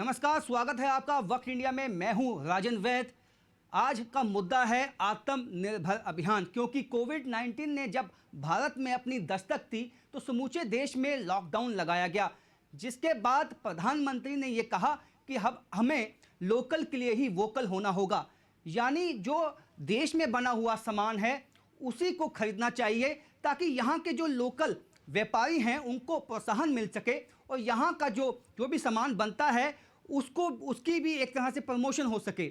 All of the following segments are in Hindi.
नमस्कार, स्वागत है आपका वक्त इंडिया में। मैं हूं राजन वैद। आज का मुद्दा है आत्मनिर्भर अभियान, क्योंकि कोविड-19 ने जब भारत में अपनी दस्तक दी तो समूचे देश में लॉकडाउन लगाया गया, जिसके बाद प्रधानमंत्री ने यह कहा कि हमें लोकल के लिए ही वोकल होना होगा। यानी जो देश में बना हुआ सामान है उसी को खरीदना चाहिए, ताकि यहाँ के जो लोकल व्यापारी हैं उनको प्रोत्साहन मिल सके और यहाँ का जो भी सामान बनता है उसकी भी एक तरह से प्रमोशन हो सके।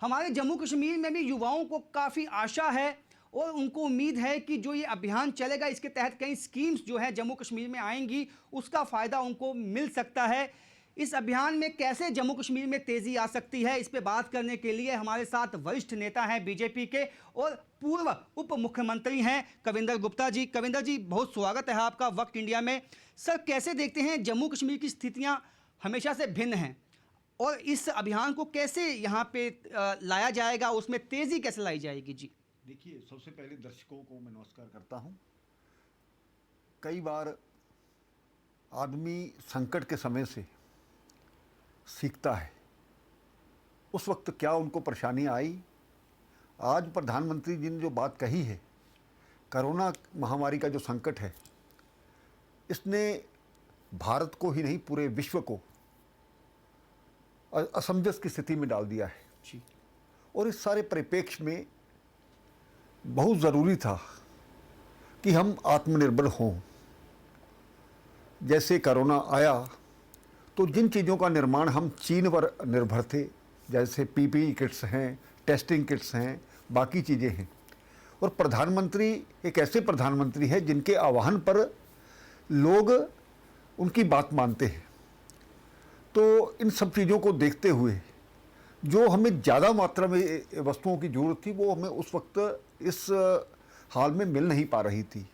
हमारे जम्मू कश्मीर में भी युवाओं को काफ़ी आशा है और उनको उम्मीद है कि जो ये अभियान चलेगा इसके तहत कई स्कीम्स जो है जम्मू कश्मीर में आएंगी, उसका फ़ायदा उनको मिल सकता है। इस अभियान में कैसे जम्मू कश्मीर में तेज़ी आ सकती है, इस पे बात करने के लिए हमारे साथ वरिष्ठ नेता हैं बीजेपी के और पूर्व उप मुख्यमंत्री हैं कविंदर गुप्ता जी। कविंदर जी, बहुत स्वागत है आपका वक्त इंडिया में। सर, कैसे देखते हैं जम्मू कश्मीर की स्थितियां हमेशा से भिन्न हैं और इस अभियान को कैसे यहाँ पे लाया जाएगा, उसमें तेज़ी कैसे लाई जाएगी? जी देखिए, सबसे पहले दर्शकों को मैं नमस्कार करता हूँ। कई बार आदमी संकट के समय से सीखता है, उस वक्त क्या उनको परेशानी आई। आज प्रधानमंत्री जी ने जो बात कही है, कोरोना महामारी का जो संकट है, इसने भारत को ही नहीं पूरे विश्व को असमंजस की स्थिति में डाल दिया है जी। और इस सारे परिप्रेक्ष्य में बहुत ज़रूरी था कि हम आत्मनिर्भर हों। जैसे कोरोना आया तो जिन चीज़ों का निर्माण हम चीन पर निर्भर थे, जैसे पीपीई किट्स हैं, टेस्टिंग किट्स हैं, बाकी चीज़ें हैं, और प्रधानमंत्री एक ऐसे प्रधानमंत्री है जिनके आह्वान पर लोग उनकी बात मानते हैं। तो इन सब चीज़ों को देखते हुए जो हमें ज़्यादा मात्रा में वस्तुओं की ज़रूरत थी वो हमें उस वक्त इस हाल में मिल नहीं पा रही थी।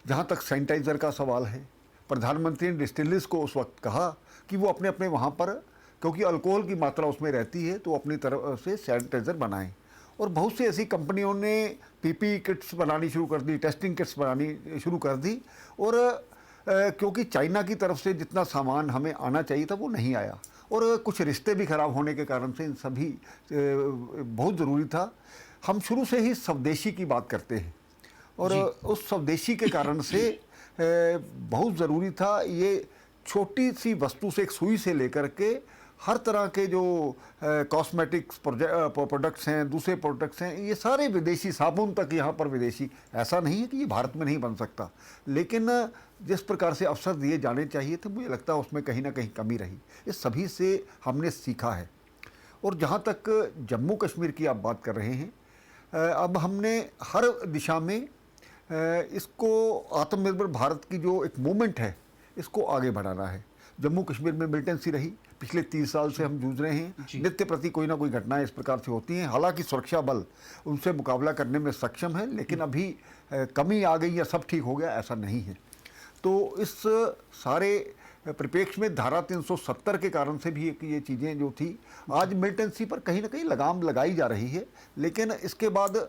जहाँ तक सैनिटाइज़र का सवाल है, प्रधानमंत्री ने डिस्टिलरीज को उस वक्त कहा कि वो अपने अपने वहाँ पर, क्योंकि अल्कोहल की मात्रा उसमें रहती है, तो अपनी तरफ से सैनिटाइज़र बनाएं। और बहुत सी ऐसी कंपनियों ने पीपी किट्स बनानी शुरू कर दी, टेस्टिंग किट्स बनानी शुरू कर दी। और क्योंकि चाइना की तरफ से जितना सामान हमें आना चाहिए था वो नहीं आया और कुछ रिश्ते भी ख़राब होने के कारण से इन सभी बहुत ज़रूरी था। हम शुरू से ही स्वदेशी की बात करते हैं और उस स्वदेशी के कारण से बहुत ज़रूरी था। ये छोटी सी वस्तु से, एक सुई से लेकर के हर तरह के जो कॉस्मेटिक्स प्रोडक्ट्स हैं, दूसरे प्रोडक्ट्स हैं, ये सारे विदेशी, साबुन तक यहाँ पर विदेशी। ऐसा नहीं है कि ये भारत में नहीं बन सकता, लेकिन जिस प्रकार से अवसर दिए जाने चाहिए थे, मुझे लगता है उसमें कहीं ना कहीं कमी रही। इस सभी से हमने सीखा है। और जहाँ तक जम्मू कश्मीर की आप बात कर रहे हैं, अब हमने हर दिशा में इसको आत्मनिर्भर भारत की जो एक मूवमेंट है इसको आगे बढ़ाना है। जम्मू कश्मीर में मिलिटेंसी रही, पिछले 30 साल से हम जूझ रहे हैं। नित्य प्रति कोई ना कोई घटनाएं इस प्रकार से होती हैं। हालांकि सुरक्षा बल उनसे मुकाबला करने में सक्षम है, लेकिन अभी कमी आ गई या सब ठीक हो गया, ऐसा नहीं है। तो इस सारे परिप्रेक्ष्य में धारा 370 के कारण से भी ये चीज़ें जो थी, आज मिलिटेंसी पर कहीं ना कहीं लगाम लगाई जा रही है। लेकिन इसके बाद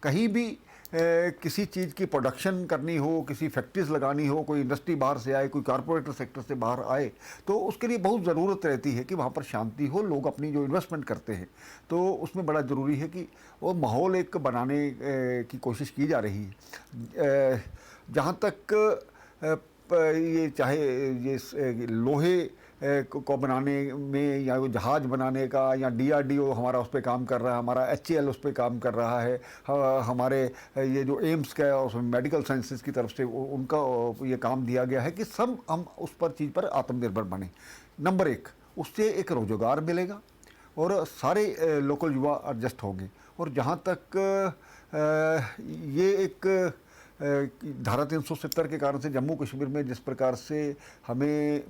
कहीं भी किसी चीज़ की प्रोडक्शन करनी हो, किसी फैक्ट्रीज लगानी हो, कोई इंडस्ट्री बाहर से आए, कोई कॉरपोरेट सेक्टर से बाहर आए, तो उसके लिए बहुत ज़रूरत रहती है कि वहाँ पर शांति हो। लोग अपनी जो इन्वेस्टमेंट करते हैं तो उसमें बड़ा ज़रूरी है कि वो माहौल एक बनाने की कोशिश की जा रही है। जहाँ तक ये चाहे ये लोहे को बनाने में, या वो जहाज़ बनाने का, या DRDO हमारा उस पर काम कर रहा है, हमारा HAL उस पर काम कर रहा है, हमारे ये जो एम्स का उसमें मेडिकल साइंसेज की तरफ से उनका ये काम दिया गया है कि सब हम उस पर चीज़ पर आत्मनिर्भर बने। नंबर एक, उससे एक रोज़गार मिलेगा और सारे लोकल युवा एडजस्ट होंगे। और जहाँ तक ये एक धारा 370 के कारण से जम्मू कश्मीर में जिस प्रकार से हमें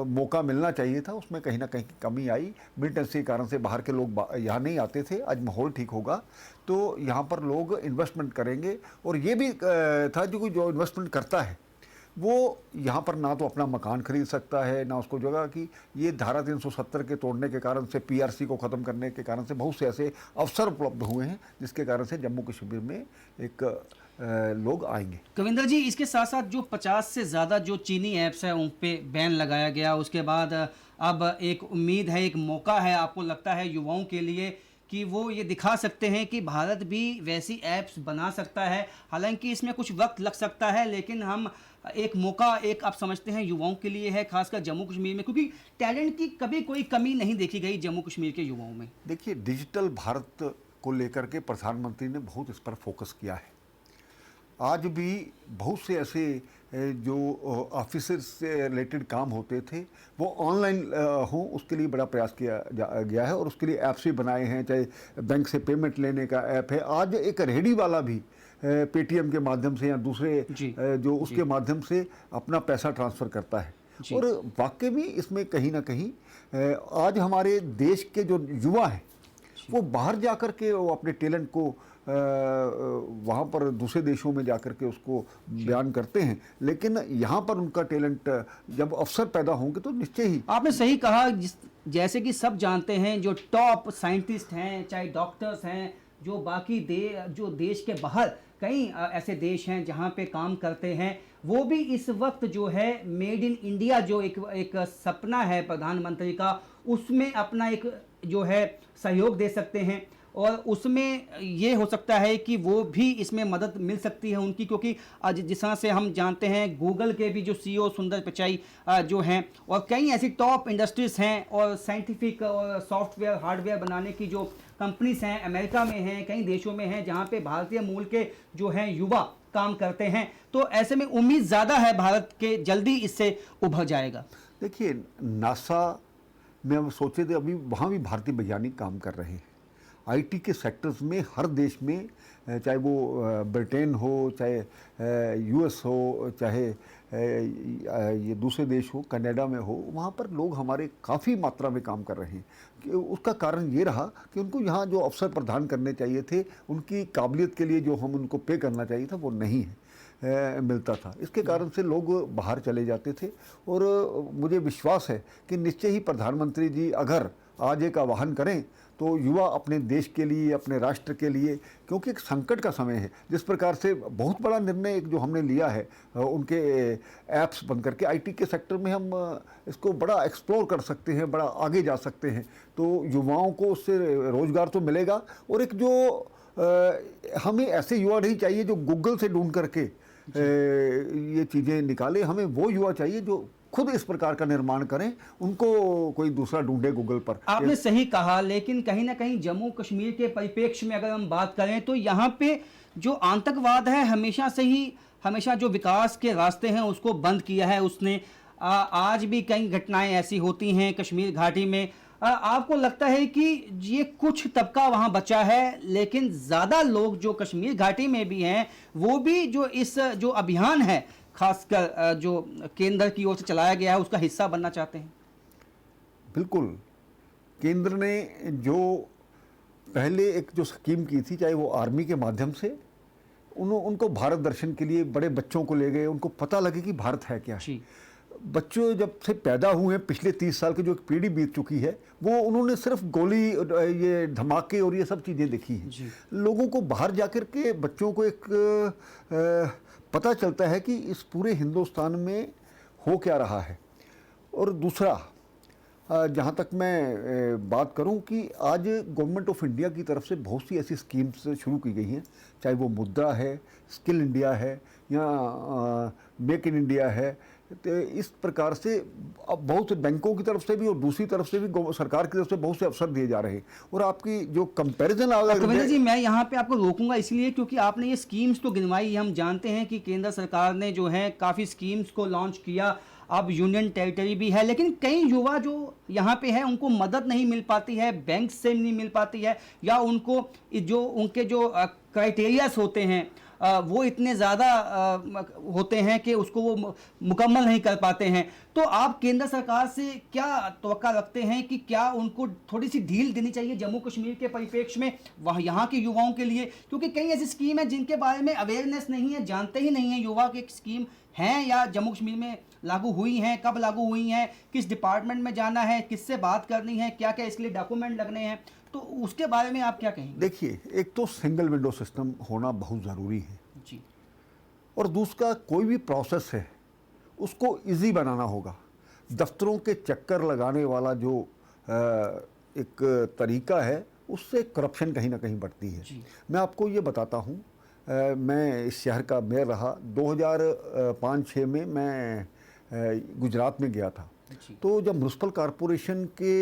मौका मिलना चाहिए था, उसमें कहीं ना कहीं कमी आई। मिलिटेंसी के कारण से बाहर के लोग यहाँ नहीं आते थे। आज माहौल ठीक होगा तो यहाँ पर लोग इन्वेस्टमेंट करेंगे। और ये भी था जो इन्वेस्टमेंट करता है वो यहाँ पर ना तो अपना मकान खरीद सकता है, ना उसको जगह की। ये धारा 370 के तोड़ने के कारण से, PRC को ख़त्म करने के कारण से बहुत से ऐसे अवसर उपलब्ध हुए हैं, जिसके कारण से जम्मू कश्मीर में एक लोग आएंगे। कविंदर जी, इसके साथ साथ जो 50 से ज़्यादा जो चीनी ऐप्स है उन पे बैन लगाया गया, उसके बाद अब एक उम्मीद है, एक मौका है, आपको लगता है युवाओं के लिए कि वो ये दिखा सकते हैं कि भारत भी वैसी ऐप्स बना सकता है। हालांकि इसमें कुछ वक्त लग सकता है, लेकिन हम एक मौका, एक आप समझते हैं युवाओं के लिए है, खासकर जम्मू कश्मीर में, क्योंकि टैलेंट की कभी कोई कमी नहीं देखी गई जम्मू कश्मीर के युवाओं में। देखिए, डिजिटल भारत को लेकर के प्रधानमंत्री ने बहुत इस पर फोकस किया है। आज भी बहुत से ऐसे जो ऑफिसर्स से रिलेटेड काम होते थे वो ऑनलाइन हों, उसके लिए बड़ा प्रयास किया गया है और उसके लिए ऐप्स भी बनाए हैं, चाहे बैंक से पेमेंट लेने का ऐप है। आज एक रेहड़ी वाला भी पेटीएम के माध्यम से या दूसरे जो उसके माध्यम से अपना पैसा ट्रांसफ़र करता है। और वाकई में इसमें कहीं ना कहीं आज हमारे देश के जो युवा हैं वो बाहर जाकर के वो अपने टैलेंट को वहाँ पर दूसरे देशों में जाकर के उसको बयान करते हैं, लेकिन यहाँ पर उनका टैलेंट जब अवसर पैदा होंगे तो निश्चय ही। आपने सही कहा, जैसे कि सब जानते हैं जो टॉप साइंटिस्ट हैं, चाहे डॉक्टर्स हैं, जो बाकी जो देश के बाहर कई ऐसे देश हैं जहाँ पे काम करते हैं, वो भी इस वक्त जो है मेड इन इंडिया जो एक सपना है प्रधानमंत्री का, उसमें अपना एक जो है सहयोग दे सकते हैं। और उसमें ये हो सकता है कि वो भी इसमें मदद मिल सकती है उनकी, क्योंकि आज जिस तरह से हम जानते हैं गूगल के भी जो सीईओ सुंदर पिचाई जो हैं, और कई ऐसी टॉप इंडस्ट्रीज़ हैं और साइंटिफिक और सॉफ्टवेयर हार्डवेयर बनाने की जो कंपनीज हैं, अमेरिका में हैं, कई देशों में हैं जहाँ पे भारतीय मूल के जो हैं युवा काम करते हैं। तो ऐसे में उम्मीद ज़्यादा है भारत के जल्दी इससे उभर जाएगा। देखिए, नासा में हम सोचे थे, अभी वहाँ भी भारतीय वैज्ञानिक काम कर रहे हैं। आईटी के सेक्टर्स में हर देश में, चाहे वो ब्रिटेन हो, चाहे यूएस हो, चाहे ये दूसरे देश हो, कनाडा में हो, वहाँ पर लोग हमारे काफ़ी मात्रा में काम कर रहे हैं। उसका कारण ये रहा कि उनको यहाँ जो अवसर प्रदान करने चाहिए थे, उनकी काबिलियत के लिए जो हम उनको पे करना चाहिए था वो नहीं है मिलता था। इसके कारण से लोग बाहर चले जाते थे। और मुझे विश्वास है कि निश्चय ही प्रधानमंत्री जी अगर आज एक आह्वान करें तो युवा अपने देश के लिए, अपने राष्ट्र के लिए, क्योंकि एक संकट का समय है, जिस प्रकार से बहुत बड़ा निर्णय एक जो हमने लिया है उनके ऐप्स बंद करके, आईटी के सेक्टर में हम इसको बड़ा एक्सप्लोर कर सकते हैं, बड़ा आगे जा सकते हैं। तो युवाओं को उससे रोज़गार तो मिलेगा। और एक जो हमें ऐसे युवा नहीं चाहिए जो गूगल से ढूंढ करके ये चीज़ें निकाले, हमें वो युवा चाहिए जो खुद इस प्रकार का निर्माण करें, उनको कोई दूसरा ढूंढे गूगल पर। आपने सही कहा, लेकिन कहीं ना कहीं जम्मू कश्मीर के परिप्रेक्ष्य में अगर हम बात करें तो यहाँ पे जो आतंकवाद है हमेशा जो विकास के रास्ते हैं उसको बंद किया है उसने। आज भी कई घटनाएं ऐसी होती हैं कश्मीर घाटी में। आपको लगता है कि ये कुछ तबका वहाँ बचा है, लेकिन ज़्यादा लोग जो कश्मीर घाटी में भी हैं वो भी जो इस जो अभियान है खासकर जो केंद्र की ओर से चलाया गया है उसका हिस्सा बनना चाहते हैं? बिल्कुल। केंद्र ने जो पहले एक जो स्कीम की थी, चाहे वो आर्मी के माध्यम से, उनको भारत दर्शन के लिए बड़े बच्चों को ले गए, उनको पता लगे कि भारत है क्या है। बच्चों जब से पैदा हुए हैं, पिछले 30 साल की जो एक पीढ़ी बीत चुकी है, वो उन्होंने सिर्फ गोली, ये धमाके और ये सब चीज़ें देखी हैं। लोगों को बाहर जाकर के बच्चों को एक पता चलता है कि इस पूरे हिंदुस्तान में हो क्या रहा है। और दूसरा, जहाँ तक मैं बात करूँ कि आज गवर्नमेंट ऑफ इंडिया की तरफ से बहुत सी ऐसी स्कीम्स शुरू की गई हैं, चाहे वो मुद्रा है, स्किल इंडिया है, या मेक इन इंडिया है। तो इस प्रकार से अब बहुत से बैंकों की तरफ से भी और दूसरी तरफ से भी सरकार की तरफ से बहुत से अवसर दिए जा रहे हैं। और आपकी जो कंपैरिजन कविंदर जी, मैं यहाँ पे आपको रोकूंगा इसलिए क्योंकि आपने ये स्कीम्स तो गिनवाई। हम जानते हैं कि केंद्र सरकार ने जो है काफ़ी स्कीम्स को लॉन्च किया, अब यूनियन टेरिटरी भी है, लेकिन कई युवा जो यहाँ पे है उनको मदद नहीं मिल पाती है, बैंक से नहीं मिल पाती है, या उनको जो उनके जो क्राइटेरियाज होते हैं वो इतने ज़्यादा होते हैं कि उसको वो मुकम्मल नहीं कर पाते हैं। तो आप केंद्र सरकार से क्या तवक्का रखते हैं कि क्या उनको थोड़ी सी ढील देनी चाहिए जम्मू कश्मीर के परिप्रेक्ष्य में वहाँ यहाँ के युवाओं के लिए? क्योंकि कई ऐसी स्कीम है जिनके बारे में अवेयरनेस नहीं है, जानते ही नहीं है युवा की स्कीम हैं या जम्मू कश्मीर में लागू हुई हैं, कब लागू हुई हैं, किस डिपार्टमेंट में जाना है, किससे बात करनी है, क्या क्या इसके लिए डॉक्यूमेंट लगने हैं, तो उसके बारे में आप क्या कहेंगे? देखिए, एक तो सिंगल विंडो सिस्टम होना बहुत ज़रूरी है। जी और दूसरा कोई भी प्रोसेस है उसको इजी बनाना होगा। दफ्तरों के चक्कर लगाने वाला जो एक तरीका है उससे करप्शन कहीं ना कहीं बढ़ती है। जी मैं आपको ये बताता हूँ, मैं इस शहर का मेयर रहा। 2005-06 में मैं गुजरात में गया था। जी तो जब म्युनिसिपल कॉरपोरेशन के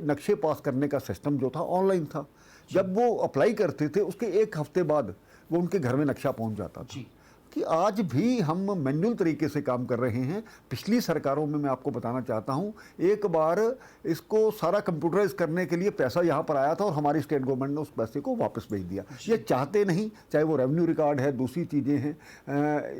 नक्शे पास करने का सिस्टम जो था ऑनलाइन था, जब वो अप्लाई करते थे उसके एक हफ्ते बाद वो उनके घर में नक्शा पहुंच जाता था। जी कि आज भी हम मैनुअल तरीके से काम कर रहे हैं। पिछली सरकारों में मैं आपको बताना चाहता हूं, एक बार इसको सारा कंप्यूटराइज करने के लिए पैसा यहां पर आया था और हमारी स्टेट गवर्नमेंट ने उस पैसे को वापस भेज दिया। ये चाहते नहीं, चाहे वो रेवेन्यू रिकॉर्ड है, दूसरी चीज़ें हैं,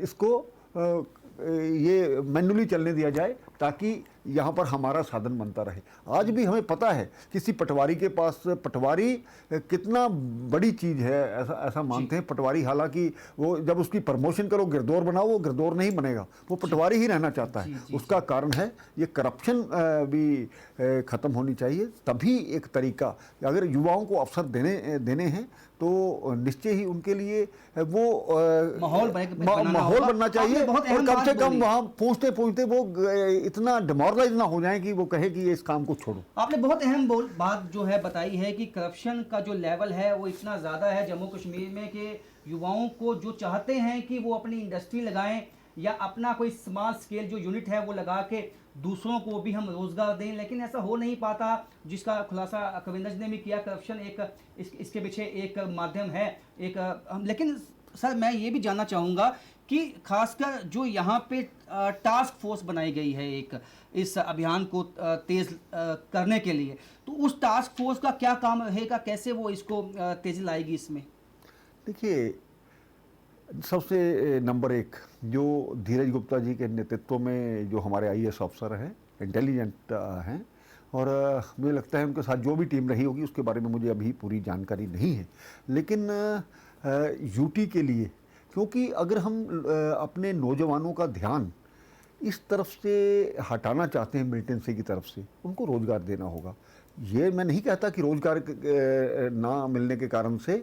इसको ये मैनुअली चलने दिया जाए ताकि यहाँ पर हमारा साधन बनता रहे। आज भी हमें पता है किसी पटवारी के पास, पटवारी कितना बड़ी चीज़ है, ऐसा मानते हैं पटवारी। हालांकि वो जब उसकी प्रमोशन करो, गिरदौर बनाओ, वो गिरदौर नहीं बनेगा, वो पटवारी ही रहना चाहता है। उसका कारण है ये करप्शन भी ख़त्म होनी चाहिए। तभी एक तरीका, अगर युवाओं को अवसर देने हैं तो निश्चय ही उनके लिए वो माहौल बनना चाहिए। और कम से कम वहाँ पहुँचते पहुँचते वो इतना डिमोरलाइज ना हो जाए कि वो कहे कि ये इस काम को छोड़ो। आपने बहुत अहम बात जो है बताई है कि करप्शन का जो लेवल है वो इतना ज़्यादा है जम्मू कश्मीर में कि युवाओं को जो चाहते हैं कि वो अपनी इंडस्ट्री लगाएं या अपना कोई स्मॉल स्केल जो यूनिट है वो लगा के दूसरों को भी हम रोज़गार दें, लेकिन ऐसा हो नहीं पाता, जिसका खुलासा कविंदर जी ने भी किया। करप्शन इसके पीछे एक माध्यम है। लेकिन सर मैं ये भी जानना चाहूँगा कि खासकर जो यहाँ पे टास्क फोर्स बनाई गई है एक इस अभियान को तेज़ करने के लिए, तो उस टास्क फोर्स का क्या काम रहेगा, कैसे वो इसको तेज़ी लाएगी इसमें? देखिए, सबसे नंबर एक जो धीरज गुप्ता जी के नेतृत्व में जो हमारे आईएएस अफसर हैं, इंटेलिजेंट हैं, और मुझे लगता है उनके साथ जो भी टीम रही होगी उसके बारे में मुझे अभी पूरी जानकारी नहीं है। लेकिन यूटी के लिए, क्योंकि अगर हम अपने नौजवानों का ध्यान इस तरफ से हटाना चाहते हैं, मिलिटेंसी की तरफ से, उनको रोज़गार देना होगा। ये मैं नहीं कहता कि रोज़गार ना मिलने के कारण से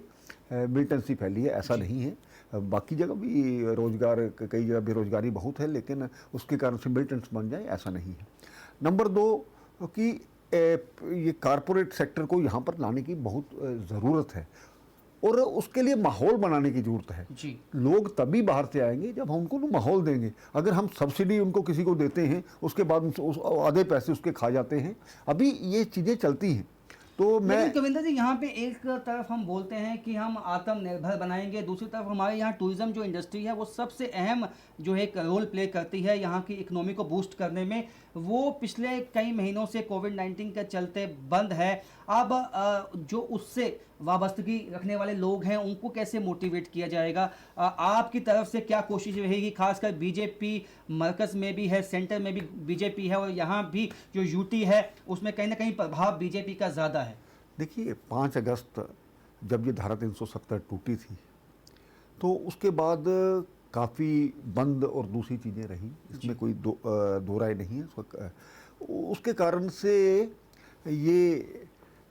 मिलिटेंसी फैली है, ऐसा नहीं है। बाकी जगह भी रोज़गार, कई जगह बेरोज़गारी बहुत है, लेकिन उसके कारण से मिलिटेंट्स बन जाए ऐसा नहीं है। नंबर दो कि ये कॉरपोरेट सेक्टर को यहाँ पर लाने की बहुत ज़रूरत है और उसके लिए माहौल बनाने की ज़रूरत है। जी लोग तभी बाहर से आएंगे जब हम उनको माहौल देंगे। अगर हम सब्सिडी उनको किसी को देते हैं, उसके बाद आधे पैसे उसके खा जाते हैं, अभी ये चीज़ें चलती हैं। तो लेकिन कविंदर जी, यहाँ पे एक तरफ हम बोलते हैं कि हम आत्मनिर्भर बनाएंगे, दूसरी तरफ हमारे यहाँ टूरिज्म जो इंडस्ट्री है वो सबसे अहम जो एक रोल प्ले करती है यहाँ की इकोनॉमी को बूस्ट करने में, वो पिछले कई महीनों से कोविड-19 के चलते बंद है। अब जो उससे वाबस्तगी रखने वाले लोग हैं उनको कैसे मोटिवेट किया जाएगा? आपकी तरफ से क्या कोशिश रहेगी? खासकर बीजेपी मरकज़ में भी है, सेंटर में भी बीजेपी है और यहाँ भी जो यूटी है उसमें कहीं ना कहीं प्रभाव बीजेपी का ज़्यादा है। देखिए, 5 अगस्त जब ये धारा 370 टूटी थी तो उसके बाद काफ़ी बंद और दूसरी चीज़ें रही, इसमें कोई दो राय नहीं है। उसके कारण से ये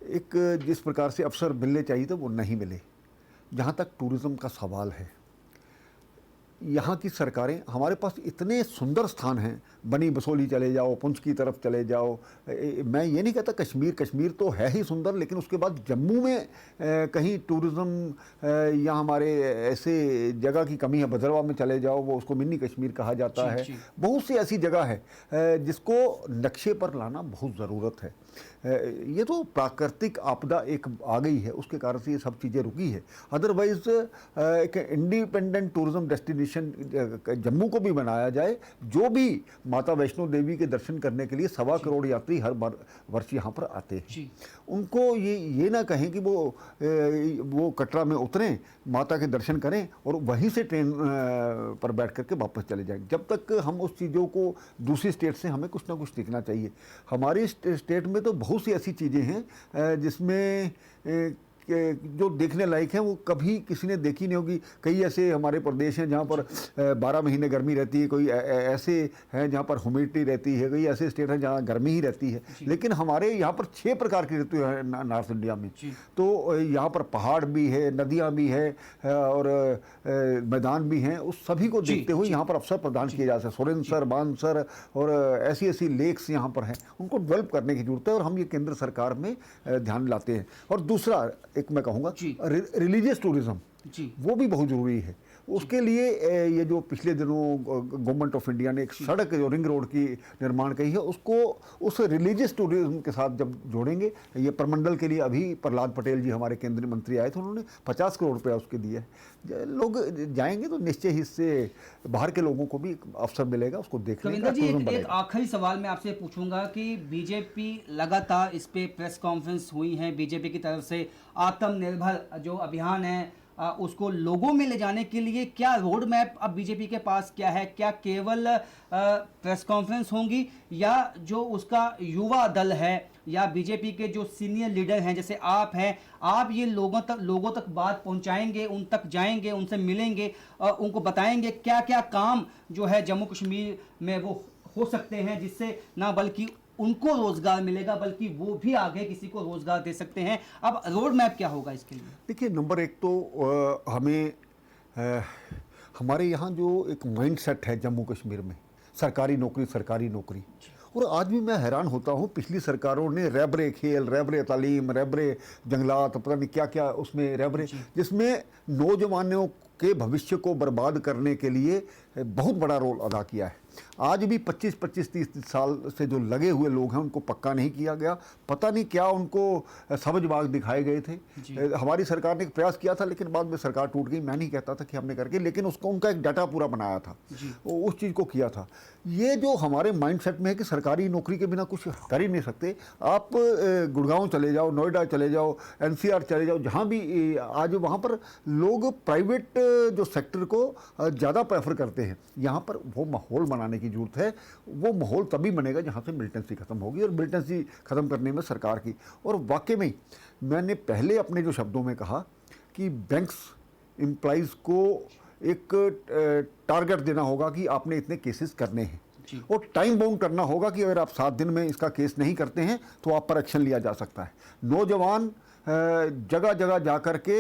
एक जिस प्रकार से अवसर मिलने चाहिए थे वो नहीं मिले। जहाँ तक टूरिज़्म का सवाल है, यहाँ की सरकारें, हमारे पास इतने सुंदर स्थान हैं, बनी बसोली चले जाओ, पुंछ की तरफ चले जाओ। मैं ये नहीं कहता कश्मीर तो है ही सुंदर, लेकिन उसके बाद जम्मू में कहीं टूरिज़्म या हमारे ऐसे जगह की कमी है। भद्रवाह में चले जाओ, वो उसको मिनी कश्मीर कहा जाता है। बहुत सी ऐसी जगह है जिसको नक्शे पर लाना बहुत ज़रूरत है। ये तो प्राकृतिक आपदा एक आ गई है, उसके कारण से ये सब चीज़ें रुकी है। अदरवाइज़ एक इंडिपेंडेंट टूरिज़्म डेस्टिनेशन जम्मू को भी बनाया जाए। जो भी माता वैष्णो देवी के दर्शन करने के लिए 1.25 करोड़ यात्री हर वर्ष यहाँ पर आते हैं, उनको ये ना कहें कि वो कटरा में उतरें, माता के दर्शन करें और वहीं से ट्रेन पर बैठ करके वापस चले जाएं। जब तक हम उस चीज़ों को, दूसरी स्टेट से हमें कुछ ना कुछ सीखना चाहिए। हमारी स्टेट में तो बहुत सी ऐसी चीज़ें हैं जिसमें जो देखने लायक है वो कभी किसी ने देखी नहीं होगी। कई ऐसे हमारे प्रदेश हैं जहाँ पर 12 महीने गर्मी रहती है, कोई ऐसे हैं जहाँ पर ह्यूमिडिटी रहती है, कई ऐसे स्टेट हैं जहाँ गर्मी ही रहती है। लेकिन हमारे यहाँ पर 6 प्रकार की ऋतु है नॉर्थ इंडिया में। तो यहाँ पर पहाड़ भी है, नदियाँ भी है और मैदान भी हैं। उस सभी को देखते हुए यहाँ पर अवसर प्रदान किए जा सकते हैं। सोरेनसर, बानसर और ऐसी ऐसी लेक्स यहाँ पर हैं, उनको डेवलप करने की जरूरत है और हम ये केंद्र सरकार में ध्यान लाते हैं। और दूसरा एक मैं कहूँगा रिलीजियस टूरिज्म, वो भी बहुत ज़रूरी है। उसके लिए ये जो पिछले दिनों गवर्नमेंट ऑफ इंडिया ने एक सड़क जो रिंग रोड की निर्माण की है, उसको उस रिलीजियस टूरिज्म के साथ जब जोड़ेंगे, ये प्रमंडल के लिए अभी प्रहलाद पटेल जी हमारे केंद्रीय मंत्री आए थे, उन्होंने 50 करोड़ रुपया उसके दिए। लोग जाएंगे तो निश्चय ही इससे बाहर के लोगों को भी अवसर मिलेगा उसको देखने का। जी, एक आखिरी सवाल मैं आपसे पूछूंगा कि बीजेपी लगातार इस पे प्रेस कॉन्फ्रेंस हुई है, बीजेपी की तरफ से आत्मनिर्भर जो अभियान है उसको लोगों में ले जाने के लिए क्या रोड मैप अब बीजेपी के पास क्या है? क्या केवल प्रेस कॉन्फ्रेंस होंगी या जो उसका युवा दल है या बीजेपी के जो सीनियर लीडर हैं जैसे आप हैं, आप ये लोगों तक बात पहुंचाएंगे, उन तक जाएंगे, उनसे मिलेंगे, उनको बताएंगे क्या क्या काम जो है जम्मू कश्मीर में वो हो सकते हैं जिससे ना बल्कि उनको रोजगार मिलेगा बल्कि वो भी आगे किसी को रोजगार दे सकते हैं? अब रोड मैप क्या होगा इसके लिए? देखिए, नंबर एक तो हमें हमारे यहाँ जो एक माइंडसेट है जम्मू कश्मीर में, सरकारी नौकरी, और आज भी मैं हैरान होता हूँ, पिछली सरकारों ने रैबरे खेल, रैबरे तालीम, रैबरे जंगलात, पता नहीं क्या क्या उसमें रैबरे, जिसमें नौजवानों के भविष्य को बर्बाद करने के लिए बहुत बड़ा रोल अदा किया है। आज भी 25-25, 30 साल से जो लगे हुए लोग हैं उनको पक्का नहीं किया गया। पता नहीं क्या उनको सबजबाग दिखाए गए थे। हमारी सरकार ने एक प्रयास किया था लेकिन बाद में सरकार टूट गई। मैं नहीं कहता था कि हमने करके, लेकिन उसको उनका एक डाटा पूरा बनाया था, उस चीज़ को किया था। ये जो हमारे माइंडसेट में है कि सरकारी नौकरी के बिना कुछ कर ही नहीं सकते। आप गुड़गांव चले जाओ, नोएडा चले जाओ, NCR चले जाओ, जहाँ भी आज वहाँ पर लोग प्राइवेट जो सेक्टर को ज़्यादा प्रेफर करते हैं। यहाँ पर वो माहौल बनाने की जरूरत है। वो माहौल तभी बनेगा जहाँ से मिलिटेंसी खत्म होगी, और मिलिटेंसी खत्म करने में सरकार की, और वाकई में मैंने पहले अपने जो शब्दों में कहा कि बैंक्स एम्प्लॉइज़ को एक टारगेट देना होगा कि आपने इतने केसेस करने हैं, और टाइम बाउंड करना होगा कि अगर आप 7 दिन में इसका केस नहीं करते हैं तो आप पर एक्शन लिया जा सकता है। नौजवान जगह जगह जा कर के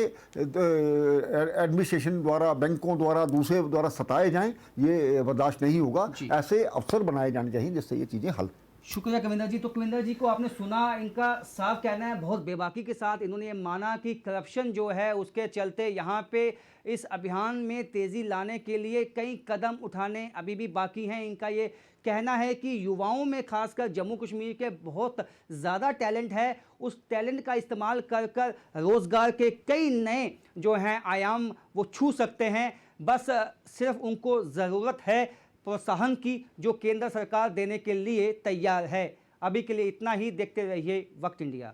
एडमिनिस्ट्रेशन द्वारा, बैंकों द्वारा, दूसरे द्वारा सताए जाएं, ये बर्दाश्त नहीं होगा। ऐसे अवसर बनाए जाने चाहिए जिससे ये चीज़ें हल। शुक्रिया कविंदर जी। तो कविंदर जी को आपने सुना, इनका साफ कहना है, बहुत बेबाकी के साथ इन्होंने ये माना कि करप्शन जो है उसके चलते यहाँ पे इस अभियान में तेज़ी लाने के लिए कई कदम उठाने अभी भी बाकी हैं। इनका ये कहना है कि युवाओं में खासकर जम्मू कश्मीर के बहुत ज़्यादा टैलेंट है, उस टैलेंट का इस्तेमाल कर कर रोज़गार के कई नए जो हैं आयाम वो छू सकते हैं। बस सिर्फ उनको ज़रूरत है प्रोत्साहन की, जो केंद्र सरकार देने के लिए तैयार है। अभी के लिए इतना ही। देखते रहिए वक्त इंडिया।